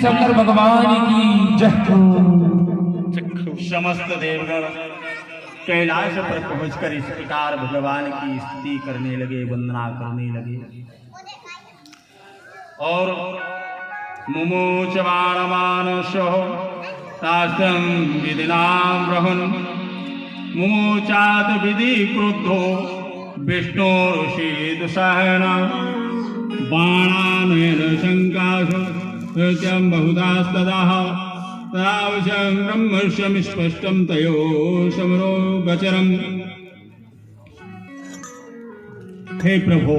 शंकर भगवान की जय। समस्त देवगण कैलाश पर पहुंचकर इस प्रकार भगवान की स्तुति करने लगे, वंदना करने लगे। और मुमुच बाणमानसो तास्तं विधिनां रहन मुमुचात विधि क्रुद्धो विष्णुरुषीद सहन बाणानेन शंकासु सत्यं बहुधास्तदाः तावशं ब्रह्मर्षं स्पष्टं तयो समरो गचरम्। हे प्रभु,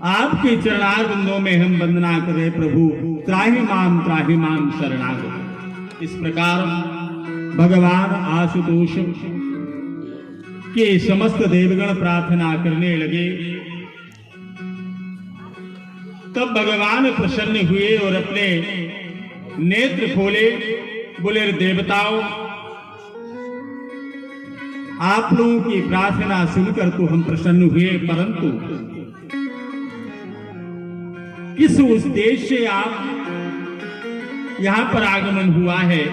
आपके चरणारविंदों में हम वंदना करें। प्रभु त्राहि माम शरणागत। इस प्रकार भगवान आशुतोष के समस्त देवगण प्रार्थना करने लगे। तब भगवान प्रसन्न हुए और अपने नेत्र खोले। बोले, देवताओं, आप लोगों की प्रार्थना सुनकर तो हम प्रसन्न हुए, परंतु किस उद्देश्य से आप यहां पर आगमन हुआ है,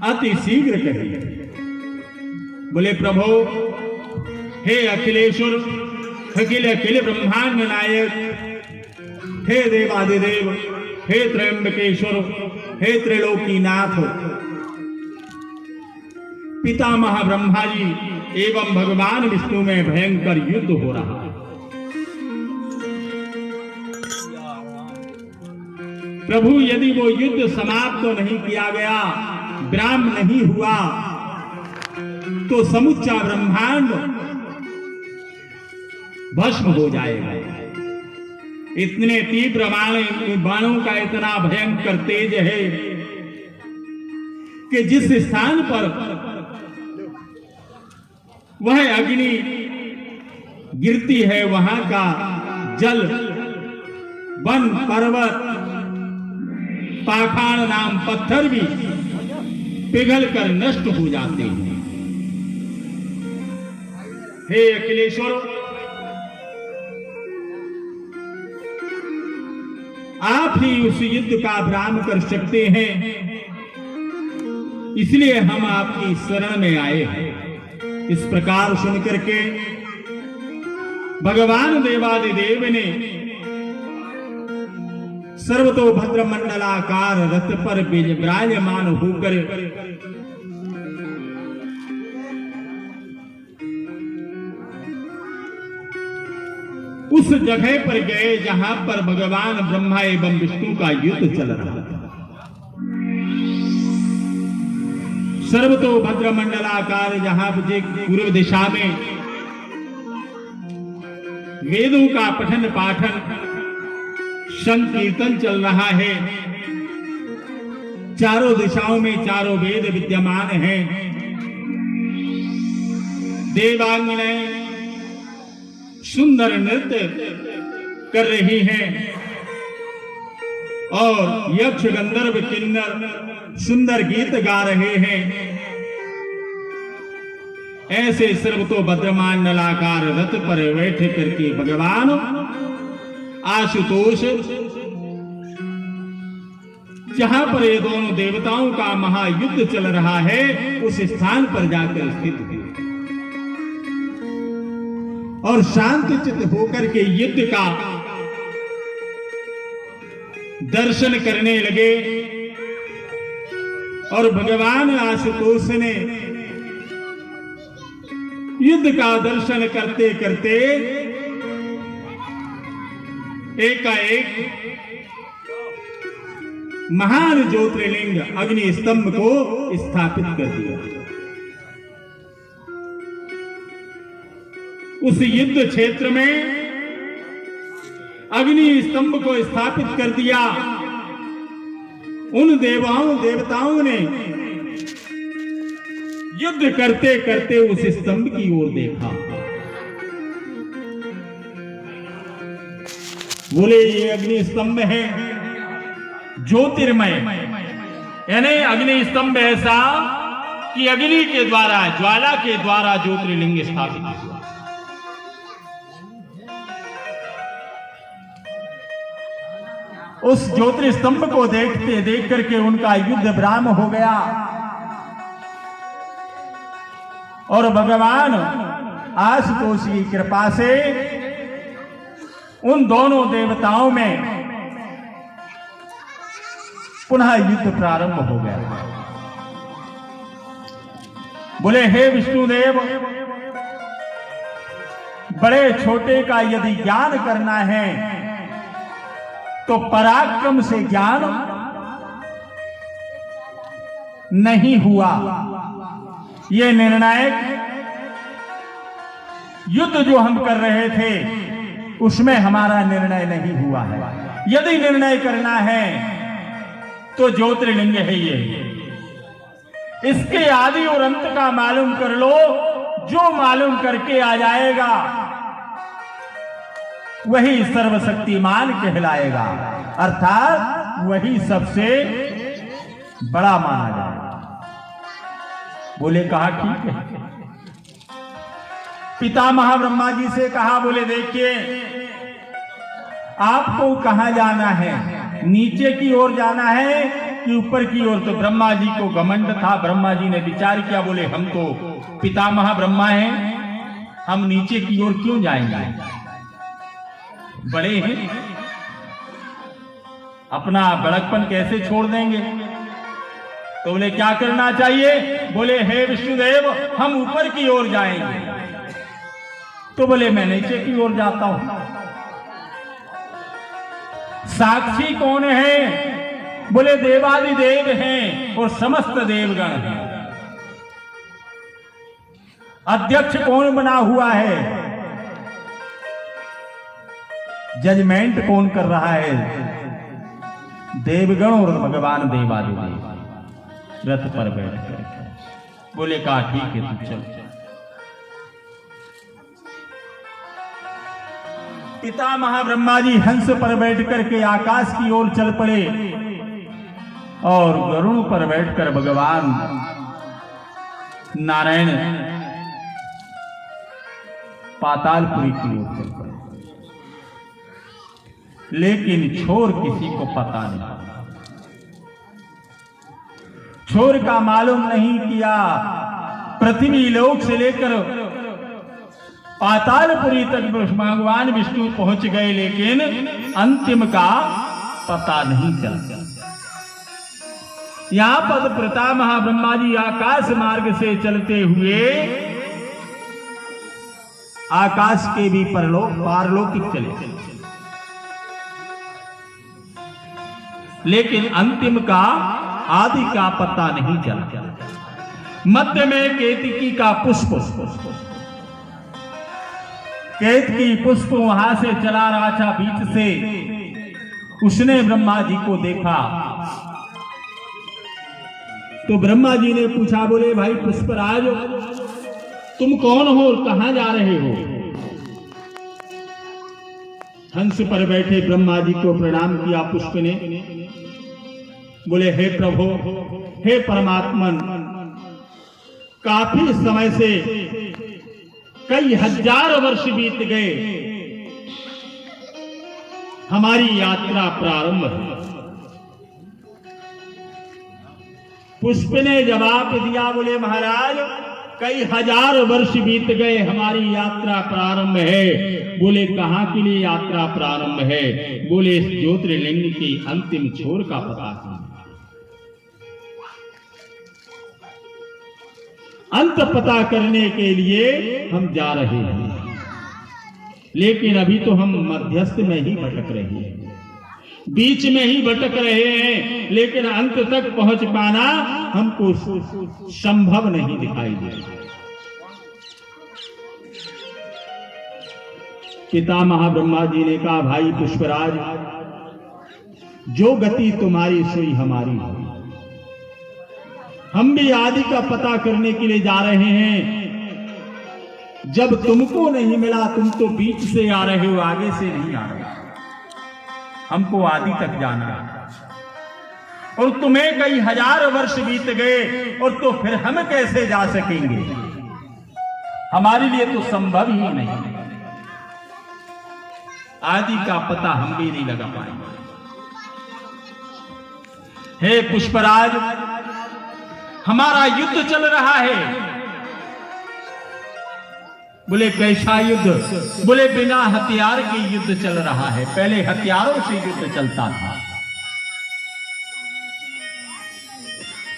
अति शीघ्र कहिए। बोले, प्रभु, हे अखिलेश्वर, अखिल ब्रह्मांड नायक, हे देवादिदेव, हे त्रयंबकेश्वर, हे त्रिलोकीनाथ, पितामह ब्रह्मा जी एवं भगवान विष्णु में भयंकर युद्ध हो रहा है। प्रभु, यदि वो युद्ध समाप्त तो नहीं किया गया, विराम नहीं हुआ, तो समुच्चा ब्रह्मांड भस्म हो जाएगा। इतने तीव्र बाणों का इतना भयंकर तेज है कि जिस स्थान पर वह अग्नि गिरती है वहां का जल, वन, पर्वत, पाखाड़ नाम पत्थर भी पिघल कर नष्ट हो जाते हैं। हे अखिलेश्वर, आप ही उस युद्ध का विराम कर सकते हैं, इसलिए हम आपकी शरण में आए हैं। इस प्रकार सुनकर के भगवान देवादिदेव ने सर्वतोभद्र मंडलाकार रथ पर विराजमान होकर उस जगह पर गए जहां पर भगवान ब्रह्मा एवं विष्णु का युद्ध चल रहा था। सर्वतोभद्र मंडलाकार जहां पूर्व दिशा में वेदों का पठन पाठन संकीर्तन चल रहा है, चारों दिशाओं में चारों वेद विद्यमान हैं, देवांगनाएं सुंदर नृत्य कर रही हैं और यक्ष गंधर्व किन्नर सुंदर गीत गा रहे हैं। ऐसे सर्वतोभद्रमंडलाकार रथ पर बैठ करके भगवान आशुतोष जहां पर ये दोनों देवताओं का महायुद्ध चल रहा है उस स्थान पर जाकर स्थित हुए और शांतचित्त होकर के युद्ध का दर्शन करने लगे। और भगवान आशुतोष ने युद्ध का दर्शन करते करते एकाएक महान ज्योतिर्लिंग अग्नि स्तंभ को स्थापित कर दिया। उस युद्ध क्षेत्र में अग्नि स्तंभ को स्थापित कर दिया। उन देवताओं ने युद्ध करते करते उस स्तंभ की ओर देखा। बोले ये अग्नि स्तंभ है ज्योतिर्मय, यानी अग्नि स्तंभ ऐसा कि अग्नि के द्वारा, ज्वाला के द्वारा ज्योतिर्लिंग स्थापित हुआ। उस ज्योतिर्स्तंभ को देख करके उनका युद्ध विराम हो गया और भगवान आशुतोष की कृपा से उन दोनों देवताओं में पुनः युद्ध प्रारंभ हो गया। बोले हे विष्णुदेव, बड़े छोटे का यदि ज्ञान करना है तो पराक्रम से ज्ञान नहीं हुआ। ये निर्णायक युद्ध जो हम कर रहे थे उसमें हमारा निर्णय नहीं हुआ है। यदि निर्णय करना है तो ज्योतिर्लिंग है ये, इसके आदि और अंत का मालूम कर लो। जो मालूम करके आ जाएगा वही सर्वशक्तिमान कहलाएगा, अर्थात वही सबसे बड़ा माना जाएगा। बोले कहा ठीक है। पितामह ब्रह्मा जी से कहा, बोले देखिए आपको कहां जाना है, नीचे की ओर जाना है कि ऊपर की ओर? तो ब्रह्मा जी को घमंड था। ब्रह्मा जी ने विचार किया, बोले हम तो पितामह ब्रह्मा हैं, हम नीचे की ओर क्यों जाएंगे, बड़े हैं, अपना बड़कपन कैसे छोड़ देंगे? तो बोले क्या करना चाहिए? बोले हे विष्णुदेव, हम ऊपर की ओर जाएंगे। तो बोले मैं नीचे की ओर जाता हूं। साक्षी कौन है? बोले देवादिदेव हैं और समस्त देवगण हैं। अध्यक्ष कौन बना हुआ है, जजमेंट कौन कर रहा है? देवगण और भगवान देवादिदेव रथ पर बैठ कर। बोले कहा ठीक है तू चल। पिता महाब्रह्मा जी हंस पर बैठ करके आकाश की ओर चल पड़े और गरुड़ पर बैठकर भगवान नारायण पातालपुरी की ओर चल पड़े। लेकिन छोर किसी को पता नहीं, छोर का मालूम नहीं किया। पृथ्वी लोक से लेकर पातालपुरी तक भगवान विष्णु पहुंच गए, लेकिन अंतिम का पता नहीं चला। यहां पर पिता महाब्रह्मा जी आकाश मार्ग से चलते हुए आकाश के भी पारलौकिक चले, लेकिन अंतिम का आदि का पता नहीं चला। मध्य में केतकी का पुष्प, केतकी पुष्प वहां से चला रहा था बीच से, उसने ब्रह्मा जी को देखा तो ब्रह्मा जी ने पूछा, बोले भाई पुष्पराज तुम कौन हो और कहां जा रहे हो? हंस पर बैठे ब्रह्मा जी को प्रणाम किया पुष्प ने। बोले हे प्रभु, हे परमात्मन, काफी समय से कई हजार वर्ष बीत गए, हमारी यात्रा प्रारंभ है। पुष्प ने जवाब दिया, बोले महाराज कई हजार वर्ष बीत गए, हमारी यात्रा प्रारंभ है। बोले कहां के लिए यात्रा प्रारंभ है? बोले इस ज्योतिर्लिंग की अंतिम छोर का पता है, अंत पता करने के लिए हम जा रहे हैं। लेकिन अभी तो हम मध्यस्थ में ही भटक रहे हैं, बीच में ही भटक रहे हैं, लेकिन अंत तक पहुंच पाना हमको संभव नहीं दिखाई दे रहा। पिता महाब्रह्मा जी ने कहा, भाई पुष्पराज, जो गति तुम्हारी सोई हमारी है। हम भी आदि का पता करने के लिए जा रहे हैं। जब तुमको नहीं मिला, तुम तो बीच से आ रहे हो, आगे से नहीं आ रहे, हमको आदि तक जाना है। और तुम्हें कई हजार वर्ष बीत गए, और तो फिर हम कैसे जा सकेंगे? हमारे लिए तो संभव ही नहीं, आदि का पता हम भी नहीं लगा पाएंगे। हे पुष्पराज, हमारा युद्ध चल रहा है। बोले कैसा युद्ध? बोले बिना हथियार के युद्ध चल रहा है, पहले हथियारों से युद्ध चलता था।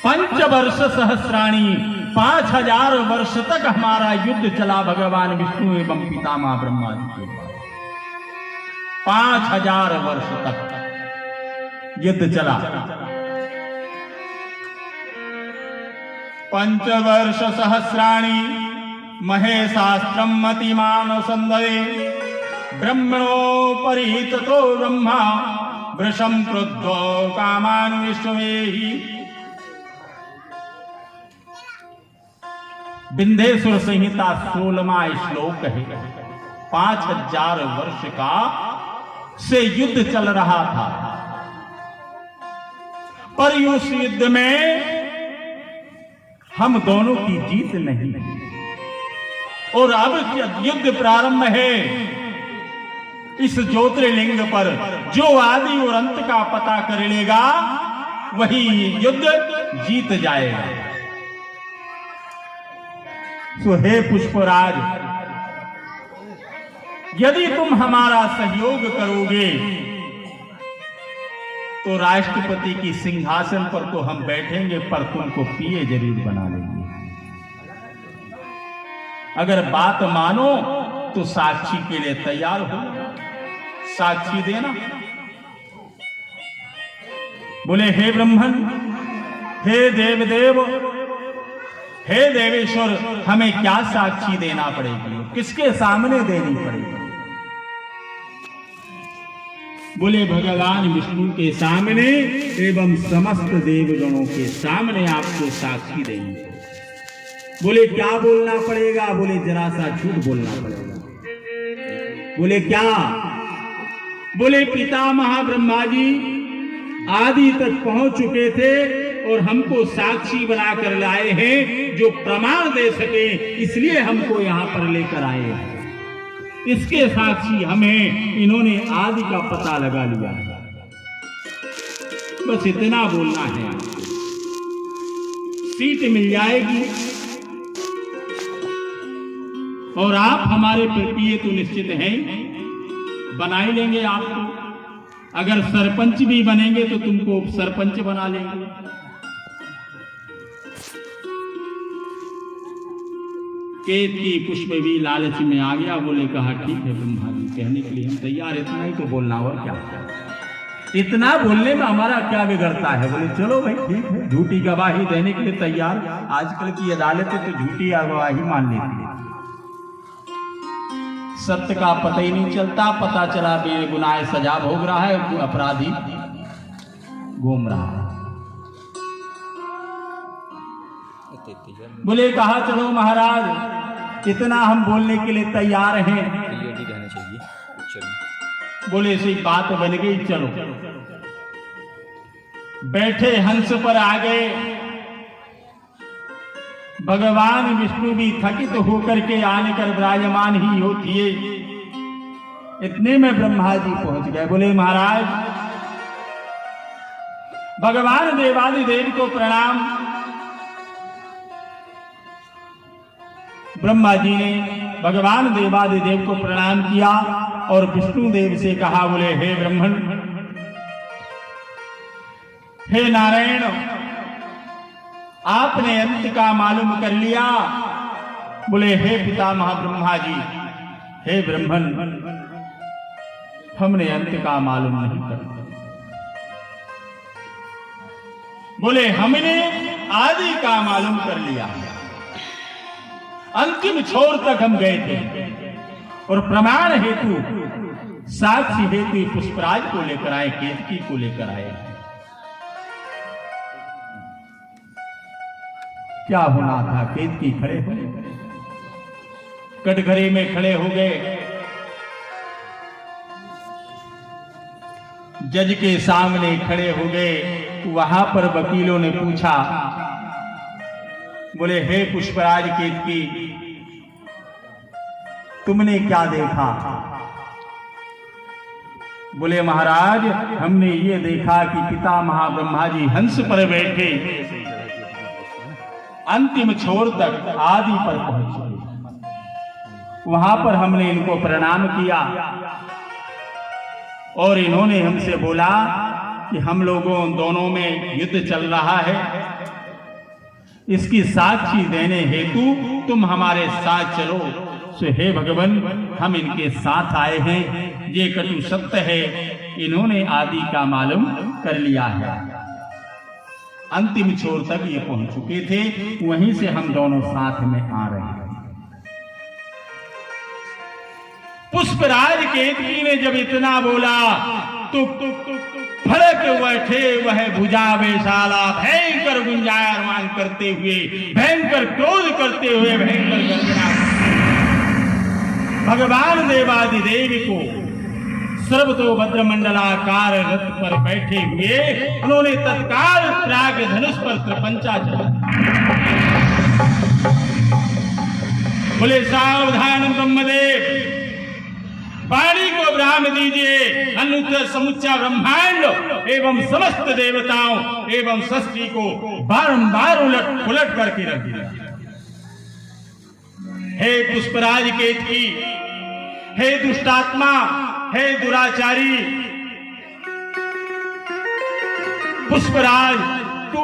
5 वर्ष सहस्राणी, 5000 वर्ष तक हमारा युद्ध चला भगवान विष्णु एवं पितामह ब्रह्मा जी के पास। 5000 वर्ष तक युद्ध चला। 5 वर्ष सहस्राणी महेशास्त्रम मतिमान संदये, ब्रह्मणो परिततो ब्रह्मा वृषं क्रुद्धो कामान विश्वमेहि। विंध्येश्वर संहिता 16वां श्लोक है। 5000 वर्ष का से युद्ध चल रहा था, पर उस युद्ध में हम दोनों की जीत नहीं, और अब युद्ध प्रारंभ है। इस ज्योतिर्लिंग पर जो आदि और अंत का पता कर लेगा, वही युद्ध जीत जाएगा। सो हे पुष्पराज, यदि तुम हमारा सहयोग करोगे तो राष्ट्रपति की सिंहासन पर तो हम बैठेंगे, पर तुमको पीए जरूर बना लेंगे। अगर बात मानो तो साक्षी के लिए तैयार हो, साक्षी देना। बोले हे ब्रह्मन, हे देवदेव, हे देवेश्वर, हमें क्या साक्षी देना पड़ेगी, किसके सामने देनी पड़ेगी? बोले भगवान विष्णु के सामने एवं समस्त देवगणों के सामने आपको साक्षी देनी है। बोले क्या बोलना पड़ेगा? बोले जरा सा झूठ बोलना पड़ेगा। बोले क्या? बोले पितामह ब्रह्मा जी आदि तक पहुंच चुके थे और हमको साक्षी बनाकर लाए हैं, जो प्रमाण दे सके, इसलिए हमको यहां पर लेकर आए हैं। इसके साक्षी हमें इन्होंने आदि का पता लगा लिया है। बस इतना बोलना है, सीट मिल जाएगी और आप हमारे प्रिय तो निश्चित हैं, बना ही लेंगे आपको। अगर सरपंच भी बनेंगे तो तुमको सरपंच बना लेंगे। केत की पुष्प भी लालच में आ गया। बोले कहा ठीक है ब्रह्मा जी, कहने के लिए हम तैयार, इतना ही तो बोलना और क्या, इतना बोलने में हमारा क्या बिगड़ता है। बोले चलो भाई ठीक है, झूठी गवाही देने के लिए तैयार। आजकल की अदालतें तो झूठी गवाही मान लेती है, सत्य का पता ही नहीं चलता। पता चला बेगुनाह सजा भोग रहा है, अपराधी घूम रहा है। बोले कहा चलो महाराज, इतना हम बोलने के लिए तैयार हैं। बोले ऐसी बात बन गई, चलो। बैठे हंस पर आ गए। भगवान विष्णु भी थकित होकर के आने कर विराजमान ही होती है। इतने में ब्रह्मा जी पहुंच गए। बोले महाराज, भगवान देवादिदेव को प्रणाम। ब्रह्मा जी ने भगवान देवादिदेव को प्रणाम किया और विष्णु देव से कहा, बोले हे ब्रह्मण, हे नारायण, आपने अंत का मालूम कर लिया। बोले हे पितामह ब्रह्मा जी, हे ब्रह्मण, हमने अंत का मालूम नहीं कर। बोले हमने आदि का मालूम कर लिया, अंतिम छोर तक हम गए थे और प्रमाण हेतु, साक्षी हेतु पुष्पराज को लेकर आए, केतकी को लेकर आए। क्या होना था? केतकी खड़े हो गए, कटघरे में खड़े हो गए। जज के सामने खड़े हो गए। वहां पर वकीलों ने पूछा, बोले हे पुष्पराज केतकी, तुमने क्या देखा? बोले महाराज, हमने ये देखा कि पितामह ब्रह्मा जी हंस पर बैठे अंतिम छोर तक आदि पर पहुंचे। वहां पर हमने इनको प्रणाम किया और इन्होंने हमसे बोला कि हम लोगों दोनों में युद्ध चल रहा है, इसकी साक्षी देने हेतु तुम हमारे साथ चलो। सो हे भगवान, हम इनके साथ आए हैं। ये कटु सत्य है, इन्होंने आदि का मालूम कर लिया है। अंतिम छोर तक ये पहुंच चुके थे, वहीं से हम दोनों साथ में आ रहे हैं। पुष्पराज केतकी ने जब इतना बोला तो फड़क बैठे वह भुजा बेशाला, भयंकर गुंजायमान करते हुए, भयंकर क्रोध करते हुए, भयंकर गर्जना भगवान देवादिदेव को सर्वतोभद्र मंडलाकार रथ पर बैठे हुए उन्होंने तत्काल प्राग धनुष पर त्रिपंचा चला। बोले सावधान ब्रह्मदेव, वाणी को विराम दीजिए। अनुत्तर समुच्चा ब्रह्मांड एवं समस्त देवताओं एवं सृष्टि को बारंबार उलट पुलट करके रख दिया। हे पुष्पराज केतकी, हे दुष्टात्मा, हे दुराचारी, पुष्पराज तू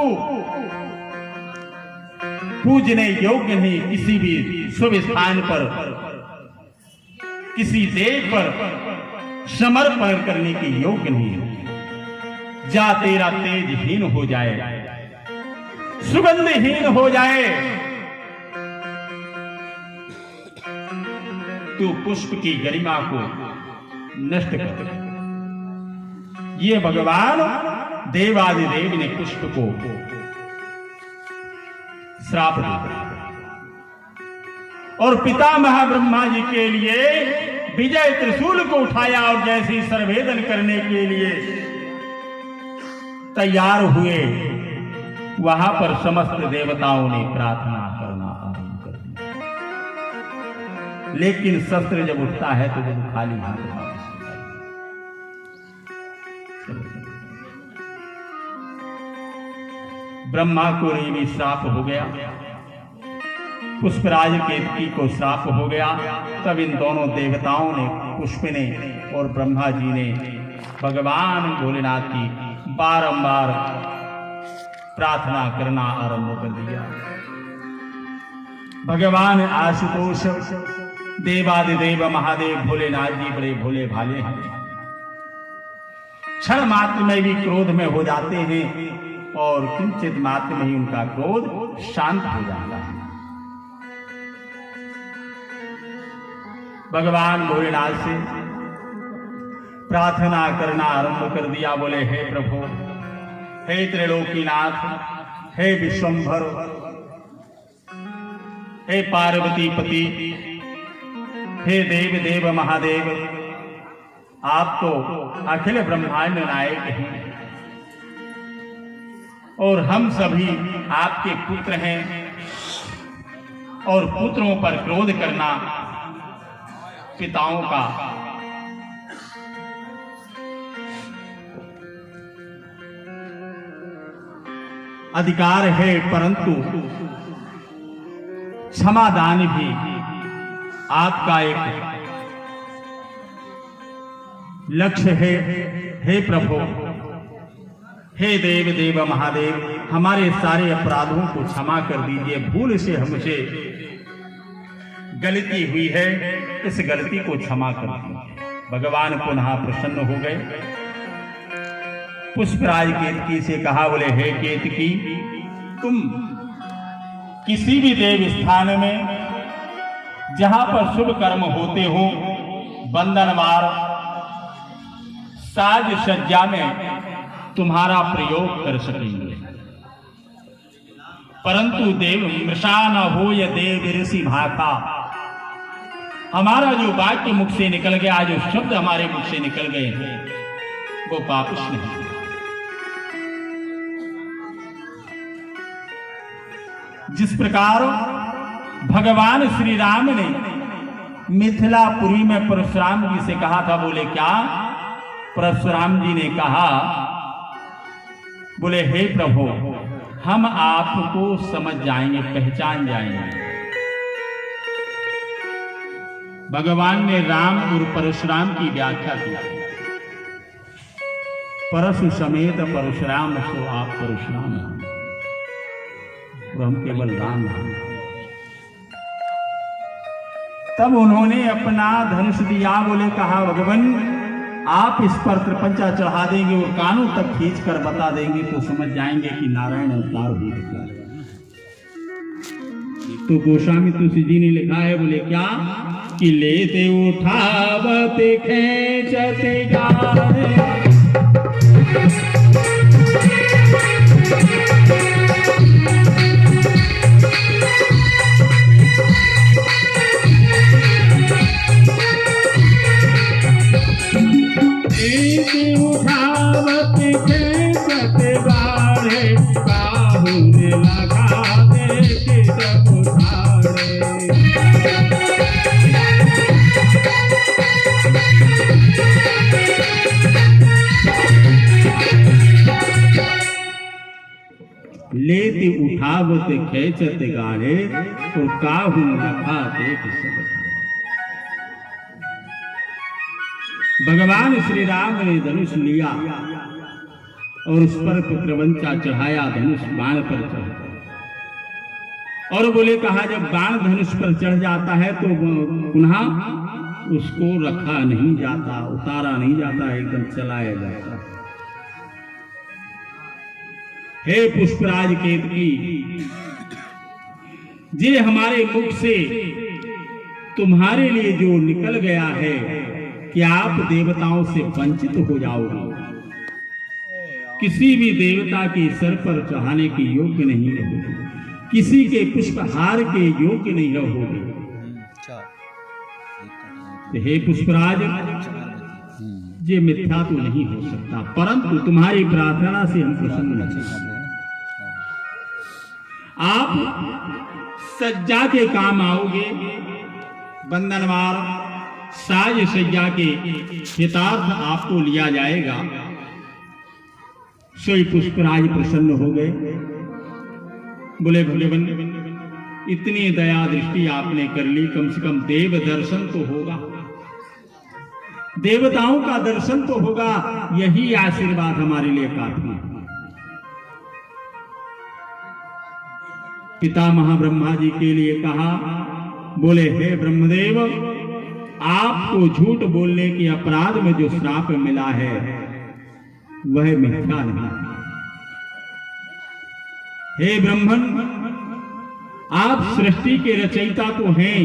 पूजने योग्य नहीं, किसी भी शुभ स्थान पर, किसी देव पर समर्पण करने के योग्य नहीं है। जा तेरा तेजहीन हो जाए, सुगंधहीन हो जाए, तू पुष्प की गरिमा को नष्ट कर। ये भगवान देवादिदेव ने पुष्प को श्राप दिया और पितामह ब्रह्मा जी के लिए विजय त्रिशूल को उठाया और जैसे सर्वेदन करने के लिए तैयार हुए, वहां पर समस्त देवताओं ने प्रार्थना करना आरंभ कर दिया। लेकिन शस्त्र जब उठता है तो जब खाली हाथ वापस ब्रह्मा को भी श्राप हो गया, पुष्पराज केतकी को श्राप हो गया। तब इन दोनों देवताओं ने, पुष्प ने और ब्रह्मा जी ने भगवान भोलेनाथ की बारंबार प्रार्थना करना आरंभ कर दिया। भगवान आशुतोष देवादिदेव महादेव भोलेनाथ जी बड़े भोले भाले हैं, क्षण मात्र में भी क्रोध में हो जाते हैं और किंचित मात्र में ही उनका क्रोध शांत हो जाता है। भगवान भोलेनाथ से प्रार्थना करना आरंभ कर दिया। बोले, हे प्रभु, हे त्रिलोकीनाथ, हे विश्वंभर, हे पार्वती पति, हे देव देव महादेव, आप तो अखिल ब्रह्मांड नायक हैं और हम सभी आपके पुत्र हैं और पुत्रों पर क्रोध करना पिताओं का अधिकार है, परंतु क्षमादान भी आपका एक लक्ष्य है। हे प्रभु, हे देव देव महादेव, हमारे सारे अपराधों को क्षमा कर दीजिए। भूल से हमसे गलती हुई है, इस गलती को क्षमा कर दीजिए। भगवान पुनः प्रसन्न हो गए। पुष्पराज केतकी से कहा, बोले, हे केतकी, तुम किसी भी देव स्थान में जहां पर शुभ कर्म होते हो, बंधनवार साज सज्जा में तुम्हारा प्रयोग कर सकेंगे, परंतु देव मृषा न हो या देव ऋषि भाखा। हमारा जो वाक्य मुख से निकल गया, जो शब्द हमारे मुख से निकल गए, वो वापस नहीं। जिस प्रकार भगवान श्री राम ने मिथिलापुरी में परशुराम जी से कहा था, बोले क्या? परशुराम जी ने कहा, बोले, हे प्रभु, हम आपको समझ जाएंगे, पहचान जाएंगे। भगवान ने राम और परशुराम की व्याख्या की। परशु समेत परशुराम सो आप परशुराम हैं, हम केवल राम हैं। तब उन्होंने अपना धनुष दिया, बोले, कहा, भगवान आप इस पर त्रिपंचा चढ़ा देंगे और कानों तक खींच कर बता देंगे तो समझ जाएंगे कि नारायण अवतार हो चुका है। तो गोस्वामी तुलसी जी ने लिखा है, बोले क्या? कि लेते उठावत खेचते गाने, उठावत खेचते गाने, काहुने लगा दे के सब उठाड़े। लेते उठावत खेचत गाढ़े और काहुन लखा देख सब। भगवान श्री राम ने धनुष लिया और उस पर पुत्रवंचा चढ़ाया, धनुष बाण पर चढ़ा और बोले, कहा, जब बाण धनुष पर चढ़ जाता है तो पुनः उसको रखा नहीं जाता, उतारा नहीं जाता, एकदम चलाया जाता है। हे पुष्पराज केतकी, जे हमारे मुख से तुम्हारे लिए जो निकल गया है कि आप देवताओं से वंचित हो जाओगे, किसी भी देवता के सर पर चढ़ाने के योग्य नहीं रहोगे, किसी के पुष्पहार के योग्य नहीं रहोगे। तो हे पुष्पराज, ये मिथ्या तो नहीं हो सकता, परंतु तुम्हारी प्रार्थना से हम प्रसन्न नहीं। आप सज्जा के काम आओगे, बंधनवार साज सज्जा के हितार्थ आपको लिया जाएगा। सोई पुष्पराज प्रसन्न हो गए, बोले भगवान इतनी दया दृष्टि आपने कर ली, कम से कम देव दर्शन तो होगा, देवताओं का दर्शन तो होगा, यही आशीर्वाद हमारे लिए काफी है। पिता महाब्रह्मा जी के लिए कहा, बोले हे ब्रह्मदेव, आपको झूठ बोलने के अपराध में जो श्राप मिला है वह मिथ्या नहीं। हे ब्रह्मन, आप सृष्टि के रचयिता तो हैं,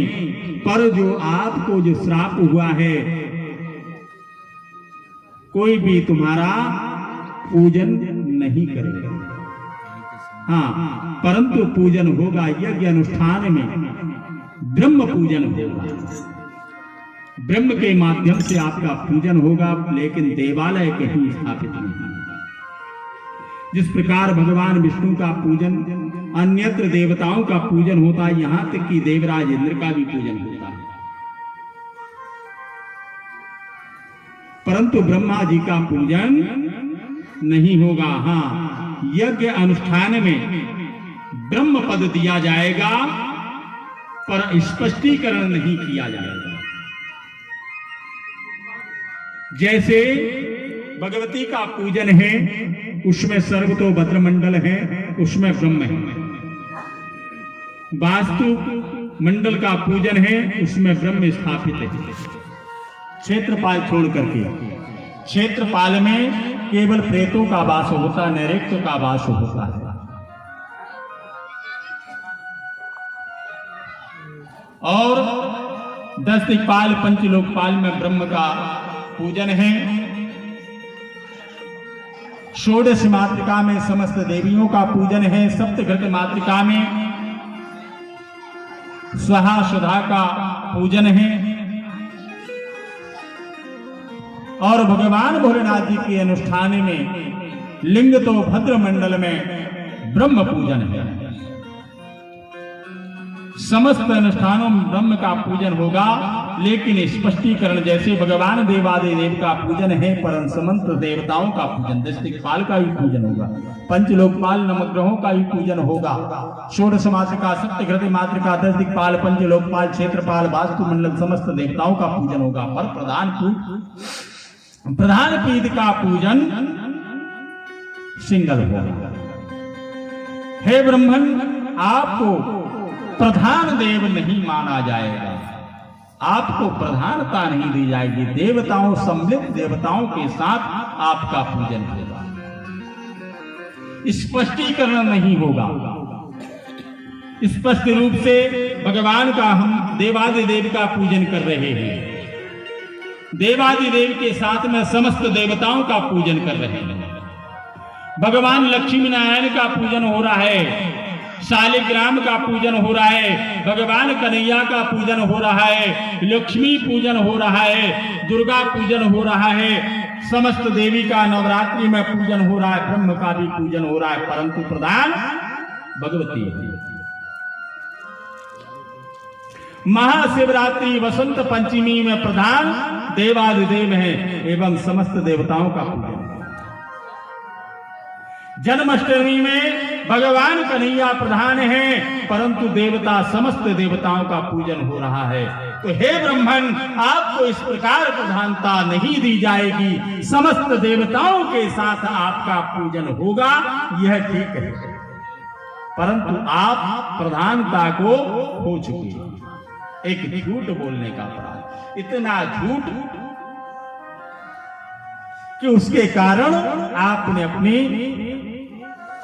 पर जो आपको जो श्राप हुआ है, कोई भी तुम्हारा पूजन नहीं करेगा। हाँ, परंतु पूजन होगा यज्ञ अनुष्ठान में, ब्रह्म पूजन होगा, ब्रह्म के माध्यम से आपका पूजन होगा, लेकिन देवालय कहीं स्थापित नहीं। जिस प्रकार भगवान विष्णु का पूजन, अन्यत्र देवताओं का पूजन होता है, यहां तक कि देवराज इंद्र का भी पूजन होता है, परंतु ब्रह्मा जी का पूजन नहीं होगा। हाँ, यज्ञ अनुष्ठान में ब्रह्म पद दिया जाएगा, पर स्पष्टीकरण नहीं किया जाएगा। जैसे भगवती का पूजन है, उसमें सर्वतो भद्रमंडल है, उसमें ब्रह्म है। वास्तु मंडल का पूजन है, उसमें ब्रह्म स्थापित है। क्षेत्रपाल छोड़ करके, क्षेत्रपाल में केवल प्रेतों का वास होता है, नैरेत्य का वास होता है। और 10 दिक्पाल पंचलोकपाल में ब्रह्म का पूजन है। षोडश मातृका में समस्त देवियों का पूजन है। सप्तघृत मातृका में स्वहा सुधा का पूजन है। और भगवान भोलेनाथ जी के अनुष्ठान में लिंग तो भद्र मंडल में ब्रह्म पूजन है। समस्त अनुष्ठानों में ब्रह्म का पूजन होगा, लेकिन स्पष्टीकरण जैसे भगवान देवादिदेव का पूजन है, परम समस्त देवताओं का पूजन, 10 दिक्पाल का भी पूजन होगा, पंचलोकपाल नवग्रहों का भी पूजन होगा, षोडश मातृका, सप्तघृत मातृका, 10 दिक्पाल, पंचलोकपाल, क्षेत्रपाल, वास्तु मंडल समस्त देवताओं का पूजन होगा। पर प्रधान पीठ का पूजन सिंगल होगा। हे ब्रह्मन, आपको प्रधान देव नहीं माना जाएगा, आपको प्रधानता नहीं दी जाएगी। देवताओं सम्मिलित देवताओं के साथ आपका पूजन होगा, स्पष्टीकरण नहीं होगा। स्पष्ट रूप से भगवान का हम देवादिदेव का पूजन कर रहे हैं, देवादिदेव के साथ में समस्त देवताओं का पूजन कर रहे हैं। भगवान लक्ष्मी नारायण का पूजन हो रहा है, शालिग्राम का पूजन हो रहा है, भगवान कन्हैया का पूजन हो रहा है, लक्ष्मी पूजन हो रहा है, दुर्गा पूजन हो रहा है, समस्त देवी का नवरात्रि में पूजन हो रहा है, ब्रह्म का भी पूजन हो रहा है, परंतु प्रधान भगवती है। महाशिवरात्रि वसंत पंचमी में प्रधान देवादिदेव है एवं समस्त देवताओं का पूजन। जन्माष्टमी में भगवान कन्हैया प्रधान है, परंतु देवता समस्त देवताओं का पूजन हो रहा है। तो हे ब्रह्मन, आपको इस प्रकार प्रधानता नहीं दी जाएगी, समस्त देवताओं के साथ आपका पूजन होगा, यह ठीक है, परंतु आप प्रधानता को खो चुके हैं। एक झूठ बोलने का अपराध, इतना झूठ कि उसके कारण आपने अपनी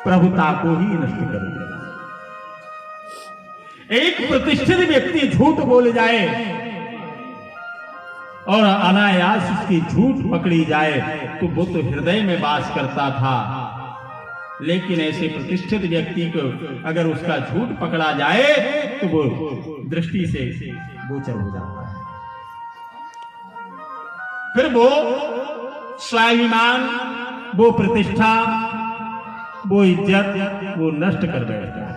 प्रभुता को ही नष्ट कर दिया। एक प्रतिष्ठित व्यक्ति झूठ बोल जाए और अनायास उसकी झूठ पकड़ी जाए तो वो तो हृदय में वास करता था, लेकिन ऐसे प्रतिष्ठित व्यक्ति को अगर उसका झूठ पकड़ा जाए तो वो दृष्टि से गोचर हो जाता है। फिर वो स्वाभिमान, वो प्रतिष्ठा, वो इज्जत वो नष्ट कर बैठता है।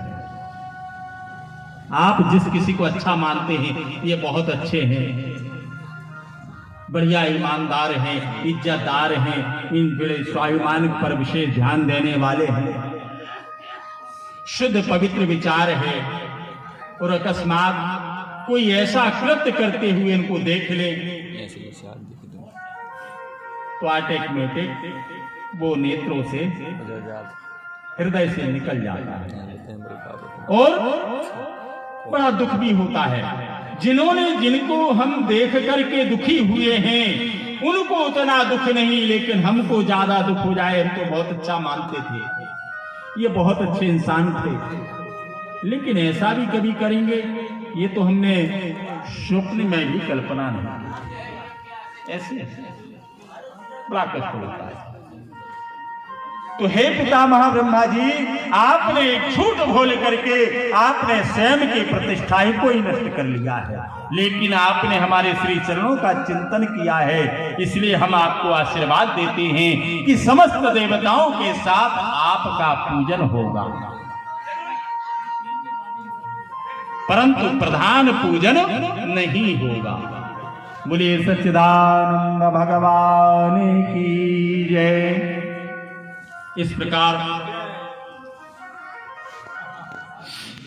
आप जिस किसी को अच्छा मानते हैं, ये बहुत अच्छे हैं, बढ़िया ईमानदार हैं, इज्जतदार हैं, इन बड़े स्वाभिमान पर विशेष ध्यान देने वाले हैं, शुद्ध पवित्र विचार है, और अकस्मात कोई ऐसा कृत्य करते हुए इनको देख ले तो ऑटोमेटिक वो नेत्रों से हृदय से निकल जाता है और बड़ा दुख भी होता है। जिनको हम देख करके दुखी हुए हैं उनको उतना दुख नहीं, लेकिन हमको ज्यादा दुख हो जाए हम तो बहुत अच्छा मानते थे, ये बहुत अच्छे इंसान थे, लेकिन ऐसा भी कभी करेंगे ये तो हमने स्वप्न में भी कल्पना नहीं। ऐसे बड़ा कष्ट होता है। तो हे पितामह ब्रह्मा जी, आपने झूठ बोल करके आपने स्वयं की प्रतिष्ठाएं को ही नष्ट कर लिया है, लेकिन आपने हमारे श्री चरणों का चिंतन किया है, इसलिए हम आपको आशीर्वाद देते हैं कि समस्त देवताओं के साथ आपका पूजन होगा, परंतु प्रधान पूजन नहीं होगा। बोलिए सच्चिदानंद भगवान की जय। इस प्रकार